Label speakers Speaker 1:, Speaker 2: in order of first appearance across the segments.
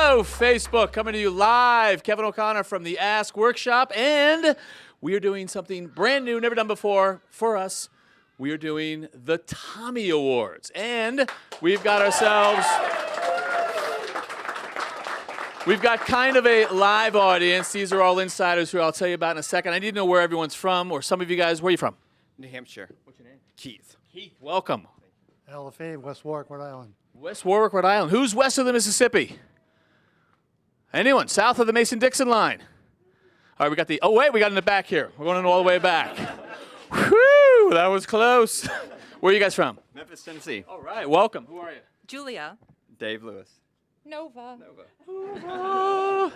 Speaker 1: Hello, Facebook, coming to you live. Kevin O'Connor from the Ask Workshop, and we are doing something brand new, never done before for us. We are doing the Tommy Awards, and we've got kind of a live audience. These are all insiders who I'll tell you about in a second. I need to know where everyone's from, or some of you guys, where are you from?
Speaker 2: New Hampshire.
Speaker 1: What's your name?
Speaker 2: Keith.
Speaker 1: Keith, welcome.
Speaker 3: Hall of Fame, West Warwick, Rhode Island.
Speaker 1: West Warwick, Rhode Island. Who's west of the Mississippi? Anyone? South of the Mason-Dixon line? All right, we got we got in the back here. We're going all the way back. Whew, that was close. Where are you guys from?
Speaker 2: Memphis, Tennessee.
Speaker 1: All right, welcome. Who are you?
Speaker 4: Julia.
Speaker 2: Dave Lewis.
Speaker 4: Nova.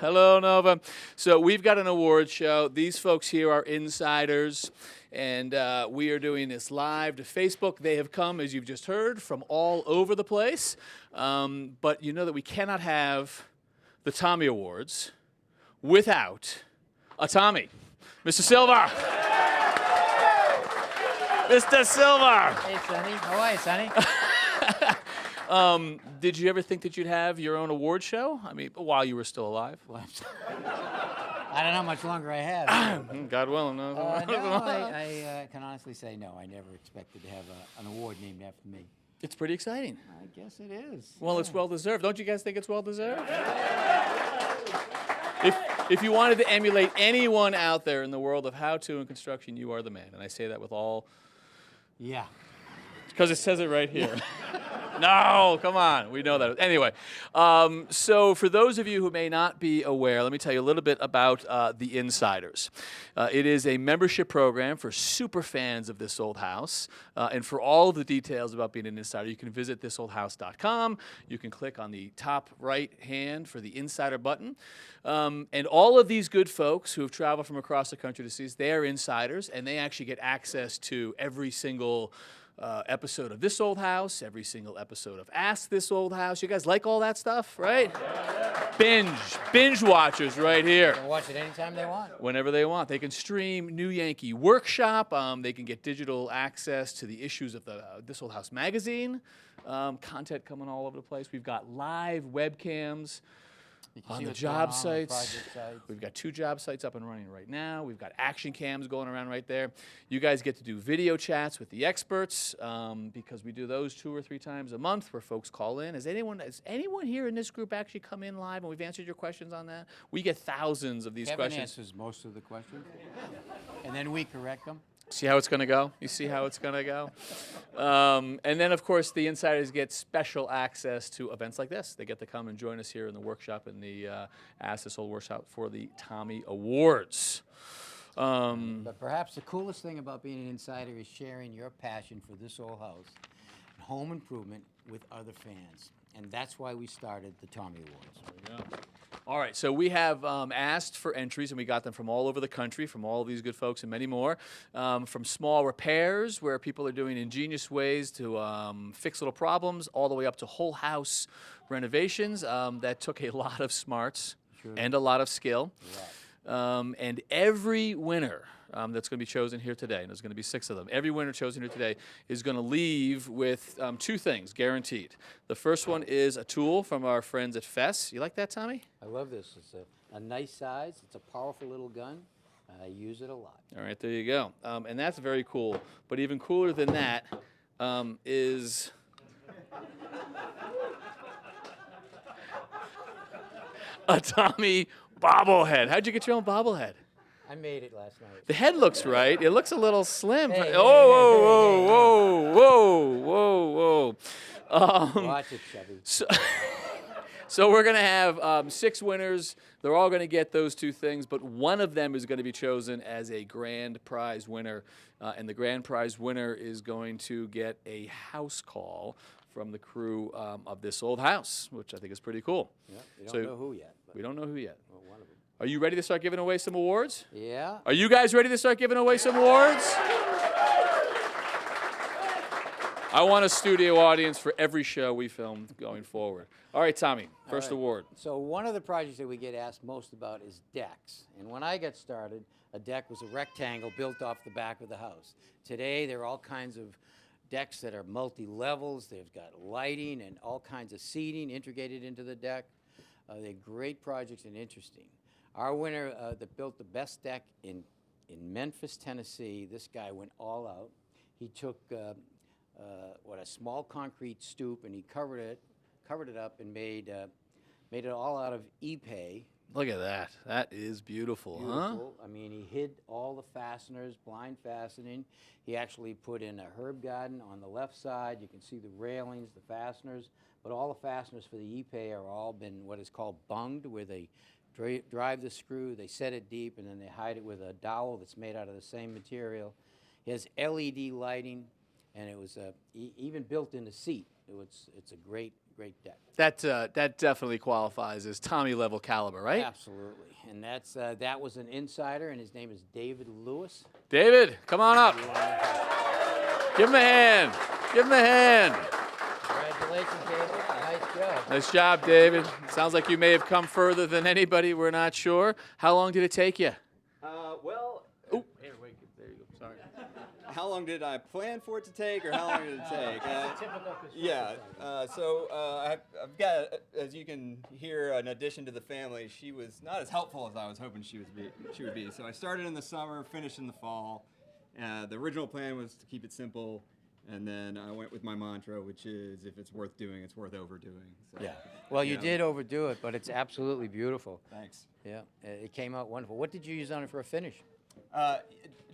Speaker 1: Hello, Nova. So we've got an award show. These folks here are insiders, and we are doing this live to Facebook. They have come, as you've just heard, from all over the place. But you know that we cannot have the Tommy Awards without a Tommy. Mr. Silva. Mr. Silva.
Speaker 5: Hey, Sonny. How are you, Sonny?
Speaker 1: Did you ever think that you'd have your own award show? I mean, while you were still alive?
Speaker 5: Well, I don't know how much longer I have.
Speaker 1: God willing.
Speaker 5: No, I can honestly say no. I never expected to have an award named after me.
Speaker 1: It's pretty exciting.
Speaker 5: I guess it is.
Speaker 1: Well, yeah. It's well-deserved. Don't you guys think it's well-deserved? If you wanted to emulate anyone out there in the world of how-to and construction, you are the man. And I say that with all...
Speaker 5: Yeah.
Speaker 1: Because it says it right here. No, come on. We know that. Anyway, so for those of you who may not be aware, let me tell you a little bit about the Insiders. It is a membership program for super fans of This Old House. And for all of the details about being an insider, you can visit thisoldhouse.com. You can click on the top right hand for the Insider button. And all of these good folks who have traveled from across the country to see us, they are insiders, and they actually get access to every single episode of This Old House, every single episode of Ask This Old House. You guys like all that stuff, right? Yeah. Binge watchers right here.
Speaker 5: They can watch it anytime they want.
Speaker 1: Whenever they want. They can stream New Yankee Workshop. They can get digital access to the issues of the This Old House magazine. Content coming all over the place. We've got live webcams on the job sites. We've got 2 job sites up and running right now. We've got action cams going around right there. You guys get to do video chats with the experts because we do those 2 or 3 times a month where folks call in. Has anyone here in this group actually come in live and we've answered your questions on that? We get thousands of these questions.
Speaker 5: Kevin answers most of the questions, and then we correct them.
Speaker 1: See how it's going to go? You see how it's going to go? And then, of course, the insiders get special access to events like this. They get to come and join us here in the workshop in the Ask This Old Workshop for the Tommy Awards.
Speaker 5: But perhaps the coolest thing about being an insider is sharing your passion for This Old House and home improvement with other fans. And that's why we started the Tommy Awards.
Speaker 1: There we go. All right, so we have asked for entries, and we got them from all over the country, from all of these good folks and many more. From small repairs, where people are doing ingenious ways to fix little problems, all the way up to whole house renovations. That took a lot of smarts and a lot of skill. Yeah. And every winner that's going to be chosen here today, and there's going to be 6 of them, every winner chosen here today is going to leave with 2 things, guaranteed. The first one is a tool from our friends at Fess. You like that, Tommy?
Speaker 5: I love this. It's a nice size. It's a powerful little gun. I use it a lot. All
Speaker 1: right, there you go. And that's very cool. But even cooler than that is... a Tommy bobblehead. How'd you get your own bobblehead?
Speaker 5: I made it last night.
Speaker 1: The head looks right. It looks a little slim.
Speaker 5: Hey,
Speaker 1: whoa.
Speaker 5: Watch it, Chevy.
Speaker 1: So we're going to have 6 winners. They're all going to get those 2 things, but one of them is going to be chosen as a grand prize winner, and the grand prize winner is going to get a house call from the crew of This Old House, which I think is pretty cool.
Speaker 5: Yeah, we don't know who yet.
Speaker 1: We don't know who yet.
Speaker 5: Well, one of them.
Speaker 1: Are you ready to start giving away some awards?
Speaker 5: Yeah.
Speaker 1: Are you guys ready to start giving away some awards? I want a studio audience for every show we film going forward. All right, Tommy, first award.
Speaker 5: So one of the projects that we get asked most about is decks. And when I got started, a deck was a rectangle built off the back of the house. Today, there are all kinds of decks that are multi-levels. They've got lighting and all kinds of seating integrated into the deck. They're great projects and interesting. Our winner that built the best deck in Memphis, Tennessee, this guy went all out. He took a small concrete stoop, and he covered it up and made it all out of epay.
Speaker 1: Look at that. That is beautiful, huh?
Speaker 5: Beautiful. I mean, he hid all the fasteners, blind fastening. He actually put in a herb garden on the left side. You can see the railings, the fasteners, but all the fasteners for the epay are all been what is called bunged, where they drive the screw, they set it deep, and then they hide it with a dowel that's made out of the same material. It has LED lighting, and it was even built in the seat. It's a great deck.
Speaker 1: That definitely qualifies as Tommy level caliber, right?
Speaker 5: Absolutely, and that was an insider, and his name is David Lewis.
Speaker 1: David, come on up. Give him a hand. Give him a hand.
Speaker 5: Congratulations, David. Nice job.
Speaker 1: Nice job, David. Sounds like you may have come further than anybody. We're not sure. How long did it take you?
Speaker 2: Well,
Speaker 1: Oh, here, wait. There you go. Sorry.
Speaker 2: how long did I plan for it to take, or how long did it take? Yeah. I've got, as you can hear, an addition to the family. She was not as helpful as I was hoping she would be. So I started in the summer, finished in the fall. The original plan was to keep it simple, and then I went with my mantra, which is, if it's worth doing, it's worth overdoing. So,
Speaker 5: Yeah. Well, you did overdo it, but it's absolutely beautiful.
Speaker 2: Thanks.
Speaker 5: Yeah, it came out wonderful. What did you use on it for a finish?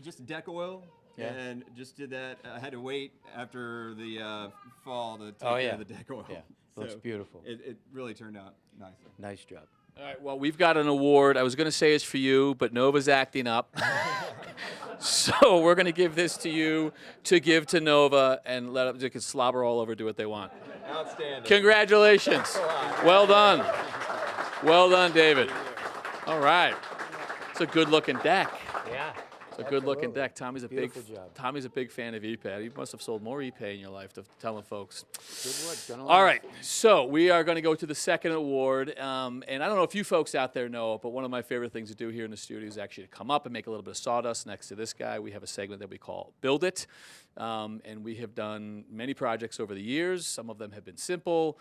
Speaker 2: Just deck oil.
Speaker 5: Yeah.
Speaker 2: And just did that. I had to wait after the fall to take
Speaker 5: Oh,
Speaker 2: care
Speaker 5: yeah.
Speaker 2: of the deck oil.
Speaker 5: Yeah, looks beautiful.
Speaker 2: It really turned out nicely.
Speaker 5: Nice job.
Speaker 1: All right, well, we've got an award. I was going to say it's for you, but Nova's acting up. So we're going to give this to you to give to Nova, and let them, they can slobber all over, do what they want.
Speaker 2: Outstanding.
Speaker 1: Congratulations. Well done. Well done, David. All right. It's a good-looking deck.
Speaker 5: Yeah.
Speaker 1: It's a good-looking deck. Tommy's a
Speaker 5: Beautiful job.
Speaker 1: big fan of ePay. You must have sold more ePay in your life, to telling folks.
Speaker 5: Good work. Gonna
Speaker 1: All
Speaker 5: last.
Speaker 1: right, so we are going to go to the second award, and I don't know if you folks out there know, but one of my favorite things to do here in the studio is actually to come up and make a little bit of sawdust next to this guy. We have a segment that we call Build It, and we have done many projects over the years. Some of them have been simple.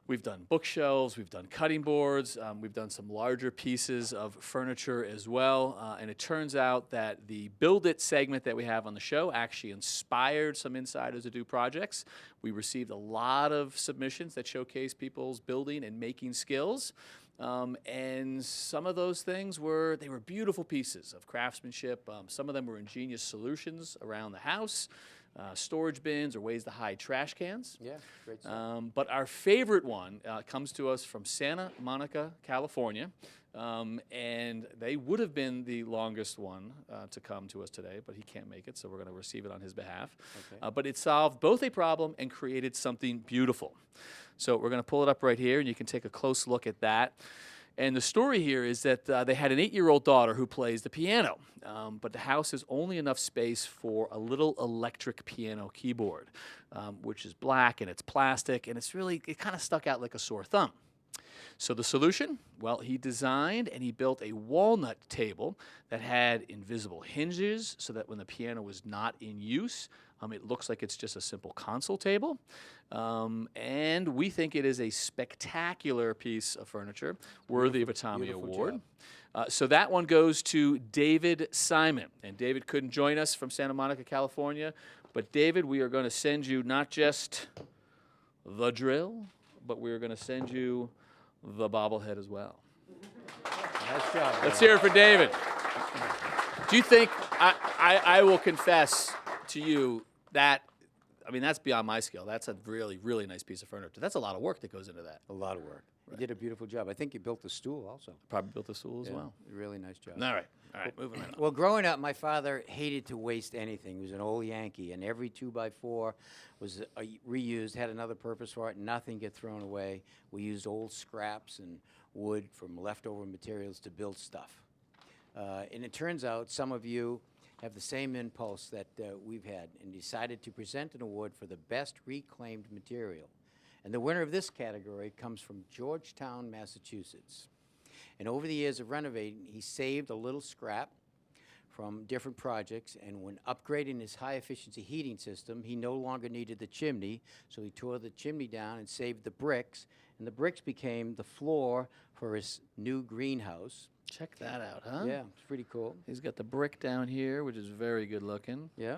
Speaker 1: We've done bookshelves, we've done cutting boards, we've done some larger pieces of furniture as well, and it turns out that the Build It segment that we have on the show actually inspired some insiders to do projects. We received a lot of submissions that showcase people's building and making skills, and some of those things were beautiful pieces of craftsmanship. Some of them were ingenious solutions around the house. Storage bins or ways to hide trash cans.
Speaker 5: Yeah, great stuff.
Speaker 1: But our favorite one comes to us from Santa Monica, California. And they would have been the longest one to come to us today, but he can't make it, so we're going to receive it on his behalf.
Speaker 5: Okay.
Speaker 1: But it solved both a problem and created something beautiful. So we're going to pull it up right here, and you can take a close look at that. And the story here is that they had an 8-year-old daughter who plays the piano, but the house has only enough space for a little electric piano keyboard, which is black and it's plastic, and it kind of stuck out like a sore thumb. So the solution? Well, he designed and he built a walnut table that had invisible hinges so that when the piano was not in use, it looks like it's just a simple console table. And we think it is a spectacular piece of furniture worthy of a Tommy
Speaker 5: Beautiful
Speaker 1: Award.
Speaker 5: job.
Speaker 1: So that one goes to David Simon. And David couldn't join us from Santa Monica, California. But David, we are going to send you not just the drill, but we are going to send you the bobblehead as well.
Speaker 5: Nice job.
Speaker 1: Let's hear it for David. Do you think, I will confess to you that, that's beyond my skill. That's a really, really nice piece of furniture. That's a lot of work that goes into that.
Speaker 5: A lot of work. You did a beautiful job. I think you built the stool also.
Speaker 1: Probably built a stool as
Speaker 5: Yeah,
Speaker 1: well.
Speaker 5: really nice job.
Speaker 1: All right, moving right on.
Speaker 5: Well, growing up, my father hated to waste anything. He was an old Yankee, and every 2x4 was reused, had another purpose for it. Nothing get thrown away. We used old scraps and wood from leftover materials to build stuff. And it turns out some of you have the same impulse that we've had and decided to present an award for the best reclaimed material. And the winner of this category comes from Georgetown, Massachusetts. And over the years of renovating, he saved a little scrap from different projects, and when upgrading his high-efficiency heating system, he no longer needed the chimney, so he tore the chimney down and saved the bricks, and the bricks became the floor for his new greenhouse.
Speaker 1: Check that out, huh?
Speaker 5: Yeah, it's pretty cool.
Speaker 1: He's got the brick down here, which is very good looking.
Speaker 5: Yeah.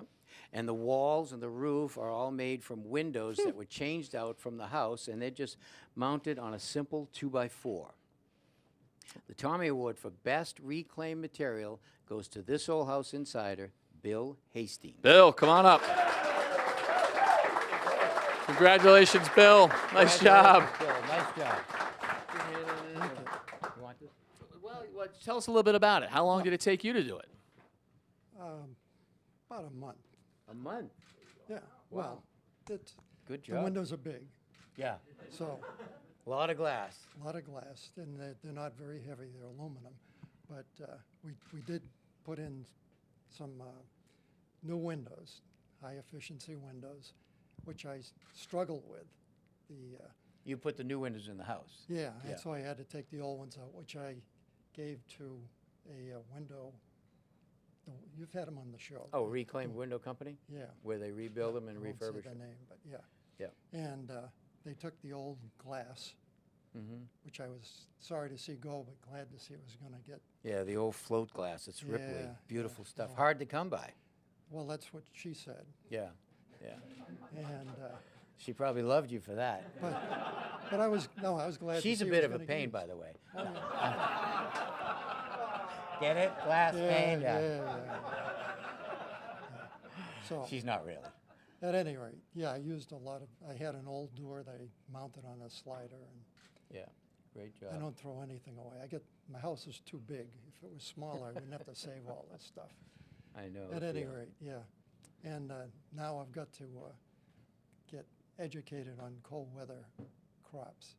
Speaker 5: And the walls and the roof are all made from windows that were changed out from the house, and they're just mounted on a simple 2x4. The Tommy Award for Best Reclaimed Material goes to This Old House Insider, Bill Hastings.
Speaker 1: Bill, come on up. Congratulations, Bill. Nice job.
Speaker 5: Bill, nice job. You want this?
Speaker 1: Well, tell us a little bit about it. How long did it take you to do it?
Speaker 3: About a month.
Speaker 5: A month.
Speaker 3: Yeah. Well, it's,
Speaker 5: Good
Speaker 3: the
Speaker 5: job.
Speaker 3: windows are big,
Speaker 5: Yeah.
Speaker 3: so
Speaker 5: A lot of glass.
Speaker 3: a lot of glass, and they're not very heavy. They're aluminum, but we did put in some new windows, high efficiency windows, which I struggled with.
Speaker 5: You put the new windows in the house.
Speaker 3: Yeah,
Speaker 5: Yeah.
Speaker 3: and so I had to take the old ones out, which I gave to a window. You've had them on the show.
Speaker 5: Oh, Reclaimed Window Company?
Speaker 3: Yeah.
Speaker 5: Where they rebuild them and
Speaker 3: I won't say
Speaker 5: refurbish
Speaker 3: the
Speaker 5: them?
Speaker 3: name, but yeah.
Speaker 5: Yeah.
Speaker 3: And they took the old glass, which I was sorry to see go, but glad to see it was going to get.
Speaker 5: Yeah, the old float glass. It's Ripley.
Speaker 3: Yeah,
Speaker 5: Beautiful
Speaker 3: yeah,
Speaker 5: stuff.
Speaker 3: yeah.
Speaker 5: Hard to come by.
Speaker 3: Well, that's what she said,
Speaker 5: Yeah, yeah.
Speaker 3: and
Speaker 5: She probably loved you for that.
Speaker 3: but I was glad.
Speaker 5: She's
Speaker 3: to
Speaker 5: a
Speaker 3: see
Speaker 5: bit
Speaker 3: it
Speaker 5: of a
Speaker 3: was gonna
Speaker 5: pain,
Speaker 3: use.
Speaker 5: by the way. Get it? Glass pain?
Speaker 3: Yeah. So
Speaker 5: She's not really.
Speaker 3: at any rate, yeah, I used a lot of. I had an old door that I mounted on a slider, and
Speaker 5: Yeah, great
Speaker 3: I
Speaker 5: job.
Speaker 3: don't throw anything away. My house is too big. If it was smaller, I wouldn't have to save all this stuff.
Speaker 5: I know.
Speaker 3: At
Speaker 5: the
Speaker 3: any
Speaker 5: feeling.
Speaker 3: rate, yeah. And now I've got to get educated on cold weather crops.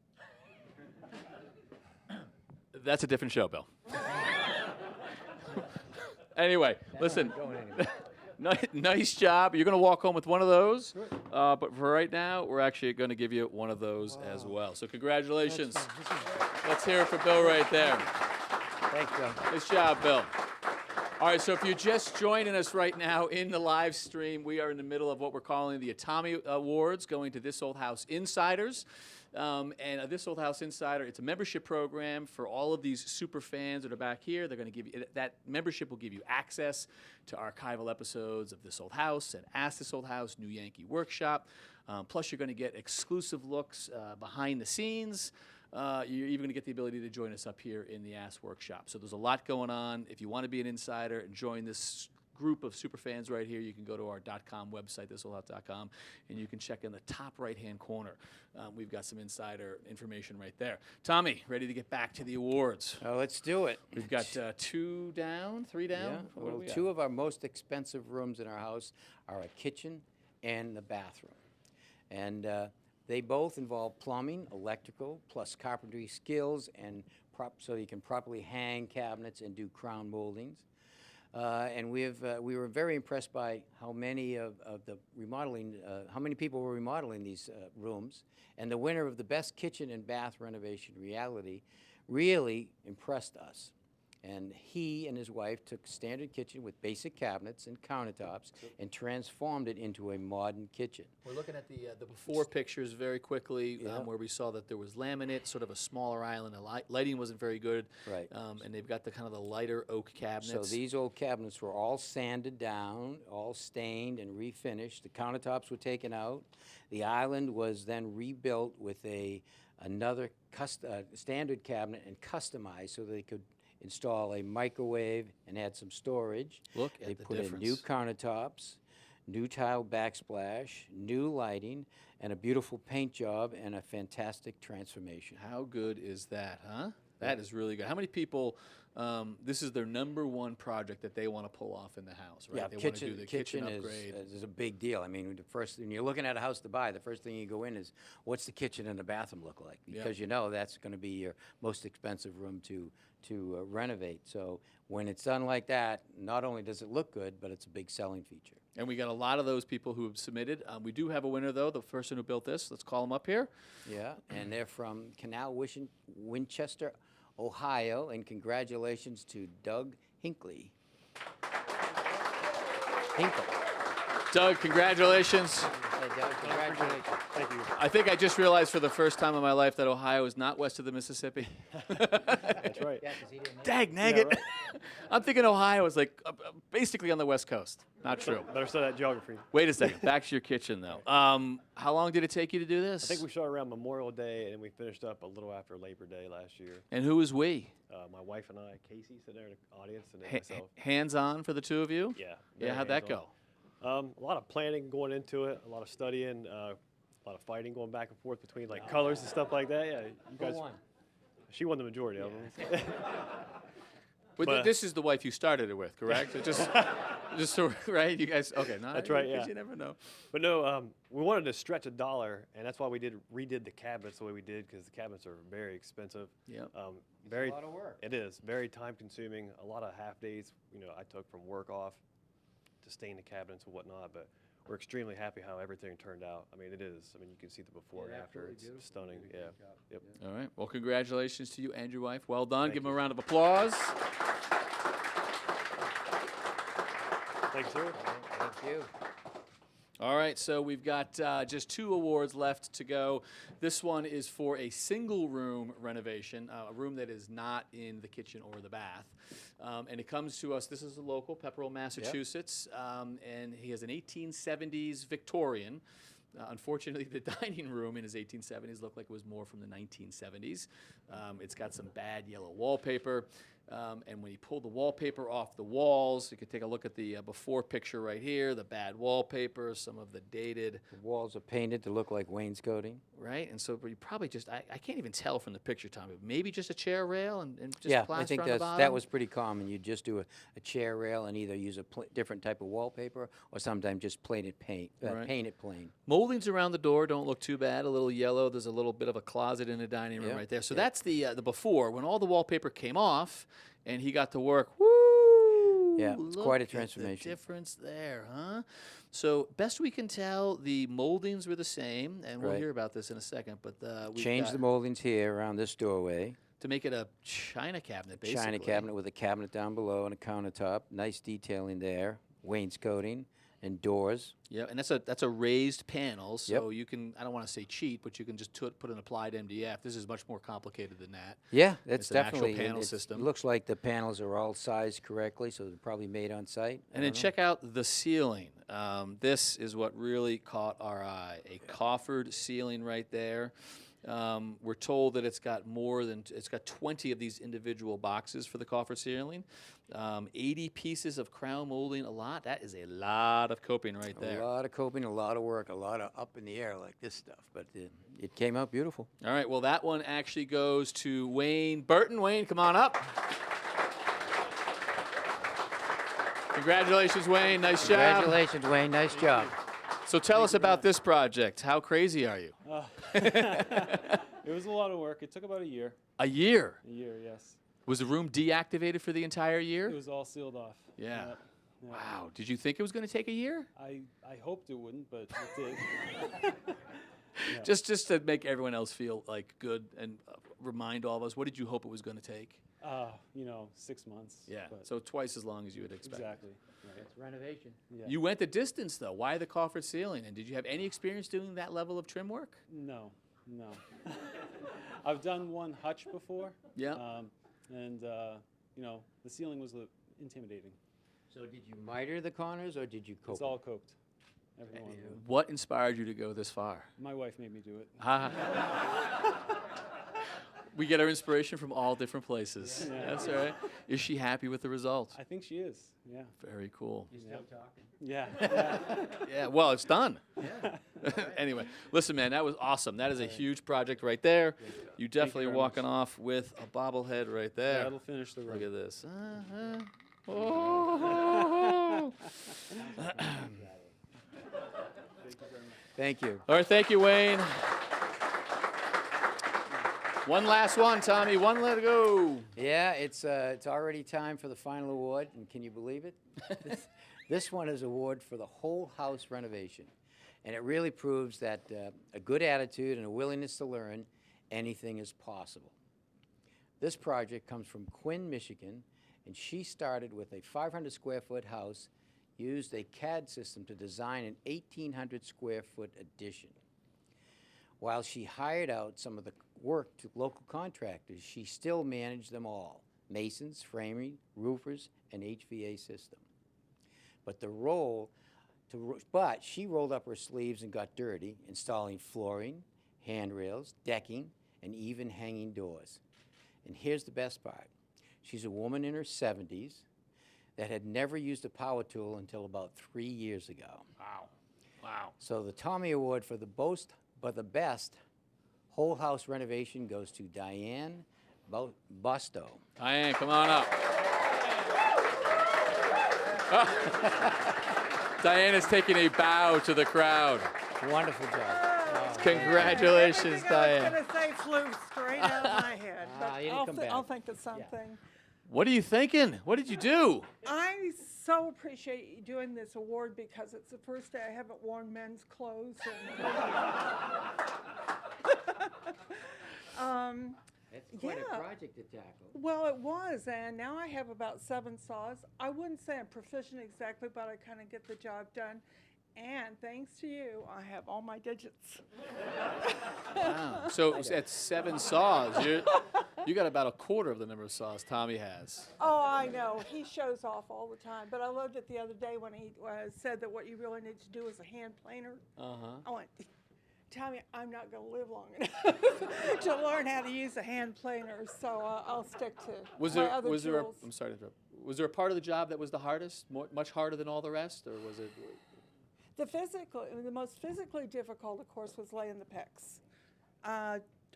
Speaker 1: That's a different show, Bill. Anyway, listen.
Speaker 5: Going anywhere.
Speaker 1: Nice job. You're going to walk home with one of those. But for right now, we're actually going to give you one of those as well. So congratulations.
Speaker 3: This is
Speaker 1: Let's hear it for Bill right there.
Speaker 5: Thanks, Bill.
Speaker 1: Nice job, Bill. All right, so if you're just joining us right now in the live stream, we are in the middle of what we're calling the Tommy Awards, going to This Old House Insiders. And This Old House Insider, it's a membership program for all of these super fans that are back here. They're going to give you that membership will give you access to archival episodes of This Old House and Ask This Old House, New Yankee Workshop. Plus, you're going to get exclusive looks behind the scenes. You're even going to get the ability to join us up here in the Ask Workshop. So there's a lot going on. If you want to be an insider and join this group of super fans right here, you can go to our .com website, thisoldhouse.com, and you can check in the top right-hand corner. We've got some insider information right there. Tommy, ready to get back to the awards?
Speaker 5: Oh, let's do it.
Speaker 1: We've got 2 down, 3 down.
Speaker 5: Yeah,
Speaker 1: What do
Speaker 5: well,
Speaker 1: we got?
Speaker 5: 2 of our most expensive rooms in our house are a kitchen and the bathroom. And they both involve plumbing, electrical, plus carpentry skills, and so you can properly hang cabinets and do crown moldings. And we were very impressed by how many of the remodeling, how many people were remodeling these rooms. And the winner of the best kitchen and bath renovation reality really impressed us. And he and his wife took a standard kitchen with basic cabinets and countertops and transformed it into a modern kitchen.
Speaker 1: We're looking at the before pictures very quickly,
Speaker 5: Yeah.
Speaker 1: where we saw that there was laminate, sort of a smaller island. The lighting wasn't very good.
Speaker 5: Right.
Speaker 1: And they've got the kind of the lighter oak cabinets.
Speaker 5: So these old cabinets were all sanded down, all stained and refinished. The countertops were taken out. The island was then rebuilt with another standard cabinet and customized so they could install a microwave and add some storage.
Speaker 1: Look at
Speaker 5: They
Speaker 1: the
Speaker 5: put in new
Speaker 1: difference.
Speaker 5: countertops, new tile backsplash, new lighting, and a beautiful paint job and a fantastic transformation.
Speaker 1: How good is that, huh? That is really good. How many people, this is their #1 project that they want to pull off in the house, right?
Speaker 5: Yeah,
Speaker 1: They want to do the
Speaker 5: kitchen
Speaker 1: upgrade.
Speaker 5: is a big deal. I mean, when you're looking at a house to buy, the first thing you go in is, what's the kitchen and the bathroom look like?
Speaker 1: Yeah.
Speaker 5: Because you know that's going to be your most expensive room to renovate. So when it's done like that, not only does it look good, but it's a big selling feature.
Speaker 1: And we got a lot of those people who have submitted. We do have a winner, though, the person who built this. Let's call him up here.
Speaker 5: Yeah, and they're from Canal Winchester, Ohio, and congratulations to Doug Hinckley. Hinkle.
Speaker 1: Doug, congratulations.
Speaker 5: Hey, Doug, congratulations.
Speaker 4: Thank you.
Speaker 1: I think I just realized for the first time in my life that Ohio is not west of the Mississippi.
Speaker 4: That's right.
Speaker 5: Yeah, 'cause he didn't know.
Speaker 1: Dag nagget. I'm thinking Ohio is like basically on the west coast. Not true.
Speaker 4: Better study that geography.
Speaker 1: Wait a second. Back to your kitchen, though. How long did it take you to do this?
Speaker 4: I think we started around Memorial Day, and we finished up a little after Labor Day last year.
Speaker 1: And who was we?
Speaker 4: My wife and I, Casey, sitting there in the audience, and then myself.
Speaker 1: Hands-on for the two of you?
Speaker 4: Yeah.
Speaker 1: Yeah,
Speaker 4: very
Speaker 1: how'd that
Speaker 4: hands-on.
Speaker 1: go?
Speaker 4: A lot of planning going into it, a lot of studying, a lot of fighting going back and forth between like colors and stuff like that. Yeah, you guys.
Speaker 5: Who won?
Speaker 4: She won the majority of them.
Speaker 1: But this is the wife you started it with, correct? It just so, right? You guys, okay. No,
Speaker 4: That's right,
Speaker 1: 'cause
Speaker 4: yeah.
Speaker 1: You never know.
Speaker 4: But no, we wanted to stretch $1, and that's why we redid the cabinets the way we did, because the cabinets are very expensive.
Speaker 1: Yep.
Speaker 4: Very.
Speaker 5: a lot of work.
Speaker 4: It is very time consuming. A lot of half days, I took from work off to stain the cabinets and whatnot. But we're extremely happy how everything turned out. I mean, it is. I mean, you can see the before and after.
Speaker 5: absolutely
Speaker 4: It's
Speaker 5: beautiful.
Speaker 4: stunning. Yeah. Yep.
Speaker 1: All right. Well, congratulations to you and your wife. Well done.
Speaker 4: Thank
Speaker 1: Give them a
Speaker 4: you.
Speaker 1: round of applause.
Speaker 4: Thanks, sir.
Speaker 5: Thank you.
Speaker 1: All right, so we've got just 2 awards left to go. This one is for a single room renovation, a room that is not in the kitchen or the bath. And it comes to us, this is a local, Pepperell, Massachusetts, and he has an 1870s Victorian. Unfortunately, the dining room in his 1870s looked like it was more from the 1970s. It's got some bad yellow wallpaper. And when you pull the wallpaper off the walls, you can take a look at the before picture right here, the bad wallpaper, some of the dated,
Speaker 5: The walls are painted to look like wainscoting.
Speaker 1: right? And so you probably just, I can't even tell from the picture, Tommy, maybe just a chair rail and just
Speaker 5: Yeah,
Speaker 1: plaster
Speaker 5: I think
Speaker 1: on the bottom?
Speaker 5: that was pretty common. You'd just do a chair rail and either use a different type of wallpaper or sometimes just painted paint it plain.
Speaker 1: Moldings around the door don't look too bad. A little yellow. There's a little bit of a closet in the dining room
Speaker 5: Yep,
Speaker 1: right there. So
Speaker 5: yep.
Speaker 1: that's the before. When all the wallpaper came off and he got to work, woo!
Speaker 5: Yeah, it's
Speaker 1: look
Speaker 5: quite a
Speaker 1: at the
Speaker 5: transformation.
Speaker 1: difference there, huh? So best we can tell, the moldings were the same, and we'll
Speaker 5: Right.
Speaker 1: hear about this in a second. But we've
Speaker 5: Change
Speaker 1: got
Speaker 5: the moldings here around this doorway.
Speaker 1: to make it a china cabinet, basically.
Speaker 5: China cabinet with a cabinet down below and a countertop. Nice detailing there. Wainscoting and doors.
Speaker 1: Yeah, and that's a raised panel, so
Speaker 5: Yep.
Speaker 1: you can, I don't want to say cheat, but you can just put an applied MDF. This is much more complicated than that.
Speaker 5: Yeah, that's
Speaker 1: It's an actual
Speaker 5: definitely.
Speaker 1: panel
Speaker 5: It
Speaker 1: system.
Speaker 5: looks like the panels are all sized correctly, so they're probably made on site. I
Speaker 1: And then
Speaker 5: don't know.
Speaker 1: check out the ceiling. This is what really caught our eye. A coffered ceiling right there. We're told that it's got 20 of these individual boxes for the coffered ceiling. 80 pieces of crown molding, that is a lot of coping right there.
Speaker 5: A lot of coping, a lot of work, a lot of up in the air like this stuff, but it came out beautiful.
Speaker 1: All right, well, that one actually goes to Wayne Burton. Wayne, come on up. Congratulations, Wayne. Nice job.
Speaker 5: Congratulations, Wayne. Nice job.
Speaker 1: So tell us about this project. How crazy are you?
Speaker 6: It was a lot of work. It took about a year.
Speaker 1: A year.
Speaker 6: A year, yes.
Speaker 1: Was the room deactivated for the entire year?
Speaker 6: It was all sealed off.
Speaker 1: Yeah.
Speaker 6: Yep. Yeah.
Speaker 1: Wow. Did you think it was going to take a year?
Speaker 6: I hoped it wouldn't, but it did.
Speaker 1: Just to make everyone else feel like good and remind all of us, what did you hope it was going to take?
Speaker 6: 6 months.
Speaker 1: Yeah.
Speaker 6: but
Speaker 1: So twice as long as you would expect.
Speaker 6: exactly. Right.
Speaker 5: It's renovation.
Speaker 6: Yeah.
Speaker 1: You went the distance though. Why the coffered ceiling? And did you have any experience doing that level of trim work?
Speaker 6: No. I've done one hutch before.
Speaker 1: Yeah.
Speaker 6: And the ceiling was intimidating.
Speaker 5: So did you miter the corners or did you cope?
Speaker 6: It's all coped. Every one of them.
Speaker 1: What inspired you to go this far?
Speaker 6: My wife made me do it.
Speaker 1: We get our inspiration from all different places.
Speaker 6: Yeah.
Speaker 1: That's all right. Is she happy with the result?
Speaker 6: I think she is. Yeah.
Speaker 1: Very cool.
Speaker 5: You're still talking?
Speaker 6: Yeah.
Speaker 1: Yeah, well, it's done. Anyway, listen, man, that was awesome. That is a huge project right there. You definitely are
Speaker 6: very
Speaker 1: walking off with a bobblehead right there.
Speaker 6: That'll finish the room.
Speaker 1: Look at this. Oh.
Speaker 5: Thank you.
Speaker 1: All right, thank you, Wayne. One last one, Tommy. One let it go.
Speaker 5: Yeah, it's already time for the final award, and can you believe it? This one is award for the whole house renovation, and it really proves that a good attitude and a willingness to learn, anything is possible. This project comes from Quinn, Michigan, and she started with a 500 square foot house used a CAD system to design an 1,800 square foot addition. While she hired out some of the work to local contractors, she still managed them all: masons, framing, roofers, and HVA system. But she rolled up her sleeves and got dirty, installing flooring, handrails, decking, and even hanging doors. And here's the best part. She's a woman in her 70s that had never used a power tool until about 3 years ago.
Speaker 1: Wow. Wow.
Speaker 5: So the Tommy Award for the best whole house renovation goes to Diane Busto.
Speaker 1: Diane, come on up. Diane is taking a bow to the crowd.
Speaker 5: Wonderful job.
Speaker 1: Congratulations,
Speaker 7: Everything
Speaker 1: Diane.
Speaker 7: I was going to say flew straight out of my head, but
Speaker 5: you didn't come back.
Speaker 7: I'll think of something.
Speaker 1: What are you thinking? What did you do?
Speaker 7: I so appreciate you doing this award because it's the first day I haven't worn men's clothes.
Speaker 5: That's quite
Speaker 7: Yeah.
Speaker 5: a project to tackle.
Speaker 7: Well, it was, and now I have about 7 saws. I wouldn't say I'm proficient exactly, but I kind of get the job done. And thanks to you, I have all my digits.
Speaker 1: Wow. So at 7 saws, you got about a quarter of the number of saws Tommy has.
Speaker 7: Oh, I know. He shows off all the time. But I loved it the other day when he said that what you really need to do is a hand planer. I went, Tommy, I'm not going to live long enough to learn how to use a hand planer, so I'll stick to my other tools.
Speaker 1: I'm sorry to interrupt. Was there a part of the job that was the hardest, much harder than all the rest, or was it?
Speaker 7: The most physically difficult, of course, was laying the pecs.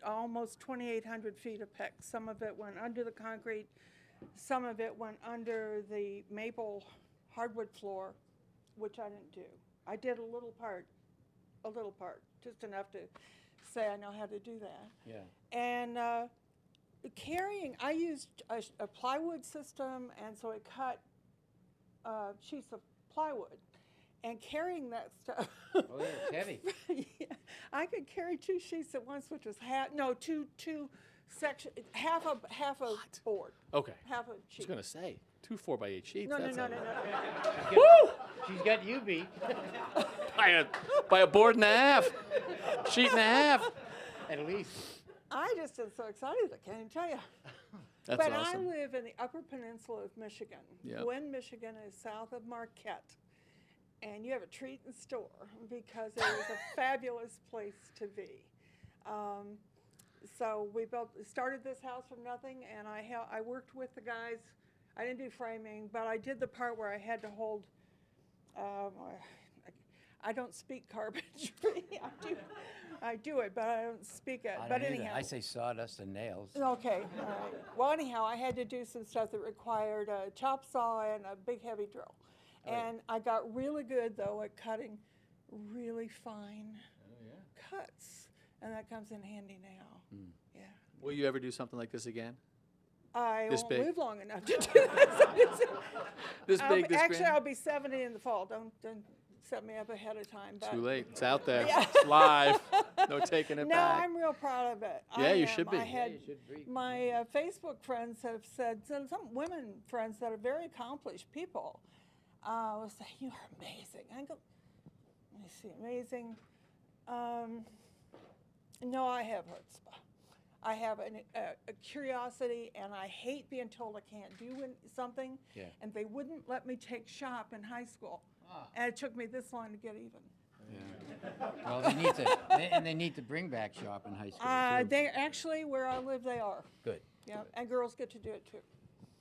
Speaker 7: Almost 2,800 feet of pecs. Some of it went under the concrete. Some of it went under the maple hardwood floor, which I didn't do. I did a little part, just enough to say I know how to do that.
Speaker 5: Yeah.
Speaker 7: And carrying, I used a plywood system, and so it cut sheets of plywood. And carrying that stuff.
Speaker 5: Oh, yeah, it's heavy.
Speaker 7: Yeah, I could carry 2 sheets at once, which was two sections, half a board,
Speaker 1: Okay.
Speaker 7: half a
Speaker 1: I was
Speaker 7: sheet.
Speaker 1: going to say 2 4x8 sheets.
Speaker 7: No.
Speaker 1: Woo!
Speaker 5: She's got you beat.
Speaker 1: By a board and a half, sheet and a half.
Speaker 5: At least.
Speaker 7: I just am so excited, I can't even tell you.
Speaker 1: That's
Speaker 7: But
Speaker 1: awesome.
Speaker 7: I live in the Upper Peninsula of Michigan.
Speaker 1: Yep.
Speaker 7: Gwen, Michigan is south of Marquette. And you have a treat in store because it is a fabulous place to be. So we started this house from nothing, and I worked with the guys. I didn't do framing, but I did the part where I had to hold. I don't speak carpentry. I do it, but I don't speak it. But anyhow,
Speaker 5: I say sawdust and nails.
Speaker 7: okay, all right. Well, anyhow, I had to do some stuff that required a chop saw and a big heavy drill. And I got really good, though, at cutting really fine cuts. And that comes in handy now. Yeah.
Speaker 1: Will you ever do something like this again?
Speaker 7: I
Speaker 1: This
Speaker 7: won't
Speaker 1: big?
Speaker 7: live long enough to do this.
Speaker 1: This big, this
Speaker 7: Actually,
Speaker 1: grand?
Speaker 7: I'll be 70 in the fall. Don't set me up ahead of time. But
Speaker 1: Too late. It's out there.
Speaker 7: Yeah.
Speaker 1: It's live. No taking it
Speaker 7: No,
Speaker 1: back.
Speaker 7: I'm real proud of it.
Speaker 1: Yeah,
Speaker 7: I
Speaker 1: you
Speaker 7: am.
Speaker 1: should be.
Speaker 7: I had
Speaker 5: you should be.
Speaker 7: my Facebook friends have said, some women friends that are very accomplished people will say, "You are amazing." I go, let me see, amazing. No, I have chutzpah. I have a curiosity, and I hate being told I can't do something.
Speaker 5: Yeah.
Speaker 7: And they wouldn't let me take shop in high school. And it took me this long to get even.
Speaker 5: Yeah. Well, they need to bring back shop in high school, too.
Speaker 7: They actually, where I live, they are.
Speaker 5: Good.
Speaker 7: Yeah, and girls get to do it too.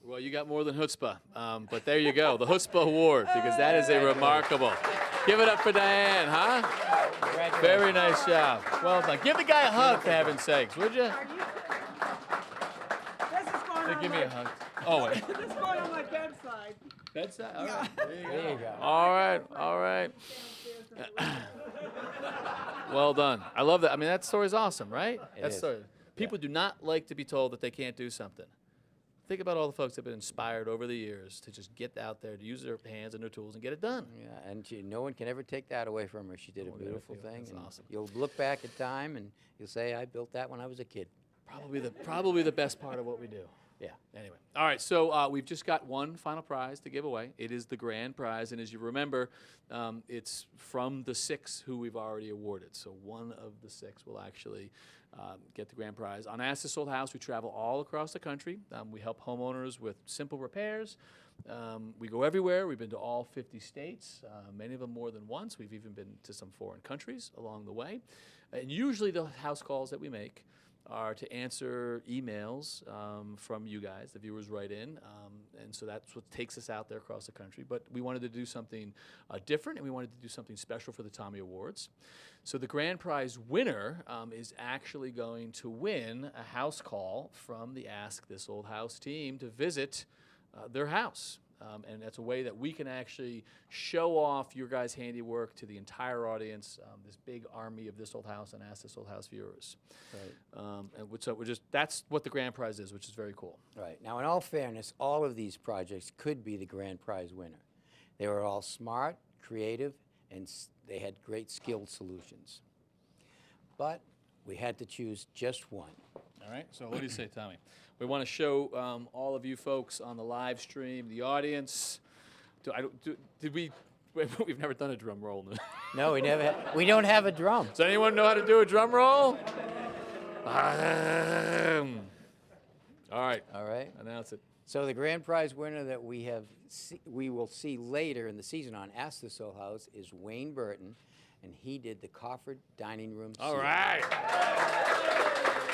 Speaker 1: Well, you got more than chutzpah, but there you go, the chutzpah award, because that is a remarkable. Give it up for Diane, huh?
Speaker 5: Congratulations.
Speaker 1: Very nice job. Well done. Give the guy a hug, for heaven's sakes, would you?
Speaker 7: This is going on
Speaker 1: Give me
Speaker 7: my,
Speaker 1: a hug. Oh, wait.
Speaker 7: This is going on my bedside.
Speaker 1: Bedside? All right.
Speaker 5: There you go.
Speaker 1: All right, all right. Well done. I love that. I mean, that story's awesome, right? That
Speaker 5: is.
Speaker 1: story. People do not like to be told that they can't do something. Think about all the folks that have been inspired over the years to just get out there, to use their hands and their tools and get it done.
Speaker 5: Yeah, and no one can ever take that away from her. She did a
Speaker 1: one can
Speaker 5: beautiful
Speaker 1: ever feel-
Speaker 5: thing.
Speaker 1: that's
Speaker 5: And
Speaker 1: awesome.
Speaker 5: You'll look back at time and you'll say, I built that when I was a kid.
Speaker 1: Probably the best part of what we do.
Speaker 5: Yeah.
Speaker 1: Anyway, all right, so we've just got one final prize to give away. It is the grand prize, and as you remember, it's from the 6 who we've already awarded. So one of the 6 will actually get the grand prize. On Ask This Old House, we travel all across the country. We help homeowners with simple repairs. We go everywhere. We've been to all 50 states, many of them more than once. We've even been to some foreign countries along the way. And usually the house calls that we make are to answer emails from you guys, the viewers write in, and so that's what takes us out there across the country. But we wanted to do something different, and we wanted to do something special for the Tommy Awards. So the grand prize winner is actually going to win a house call from the Ask This Old House team to visit their house. And that's a way that we can actually show off your guys' handiwork to the entire audience, this big army of This Old House and Ask This Old House viewers.
Speaker 5: Right.
Speaker 1: And so that's what the grand prize is, which is very cool.
Speaker 5: Right. Now, in all fairness, all of these projects could be the grand prize winner. They were all smart, creative, and they had great skilled solutions. But we had to choose just one.
Speaker 1: All right, so what do you say, Tommy? We want to show all of you folks on the live stream, the audience. We've never done a drum roll.
Speaker 5: No, we don't have a drum.
Speaker 1: Does anyone know how to do a drum roll? All right.
Speaker 5: All right.
Speaker 1: Announce it.
Speaker 5: So the grand prize winner that we will see later in the season on Ask This Old House is Wayne Burton, and he did the Cofford Dining Room.
Speaker 1: All
Speaker 5: ceiling.
Speaker 1: right.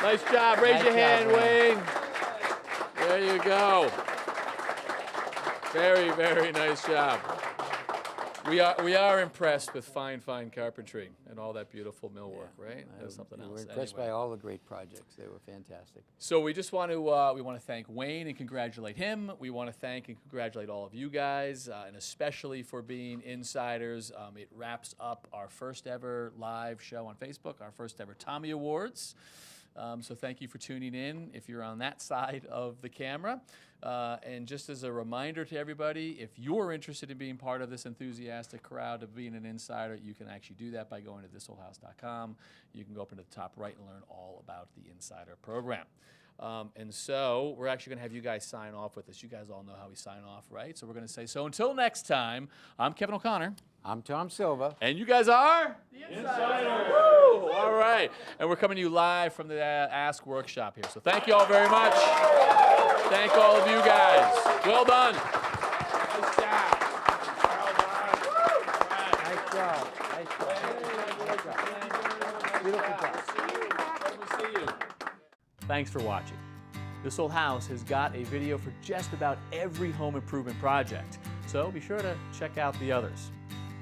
Speaker 1: Nice job. Raise
Speaker 5: Nice
Speaker 1: your hand,
Speaker 5: job,
Speaker 1: Wayne. There you go. Very, very nice job. We are impressed with fine carpentry and all that beautiful millwork, right? That's something else.
Speaker 5: We're impressed
Speaker 1: Anyway.
Speaker 5: by all the great projects. They were fantastic.
Speaker 1: So we just want to thank Wayne and congratulate him. We want to thank and congratulate all of you guys, and especially for being insiders. It wraps up our first ever live show on Facebook, our first ever Tommy Awards. So thank you for tuning in if you're on that side of the camera. And just as a reminder to everybody, if you're interested in being part of this enthusiastic crowd of being an insider, you can actually do that by going to thisoldhouse.com. You can go up into the top right and learn all about the insider program. And so we're actually going to have you guys sign off with us. You guys all know how we sign off, right? So we're going to say, so until next time, I'm Kevin O'Connor.
Speaker 5: I'm Tom Silva.
Speaker 1: And you guys are? The Insiders. Woo! All right. And we're coming to you live from the Ask Workshop here. So thank you all very much. Thank all of you guys. Well done. Nice job.
Speaker 5: Nice job. Nice job. Beautiful job.
Speaker 1: Thanks for watching. This Old House has got a video for just about every home improvement project, so be sure to check out the others.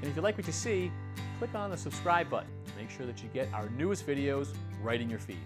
Speaker 1: And if you like what you see, click on the subscribe button to make sure that you get our newest videos right in your feed.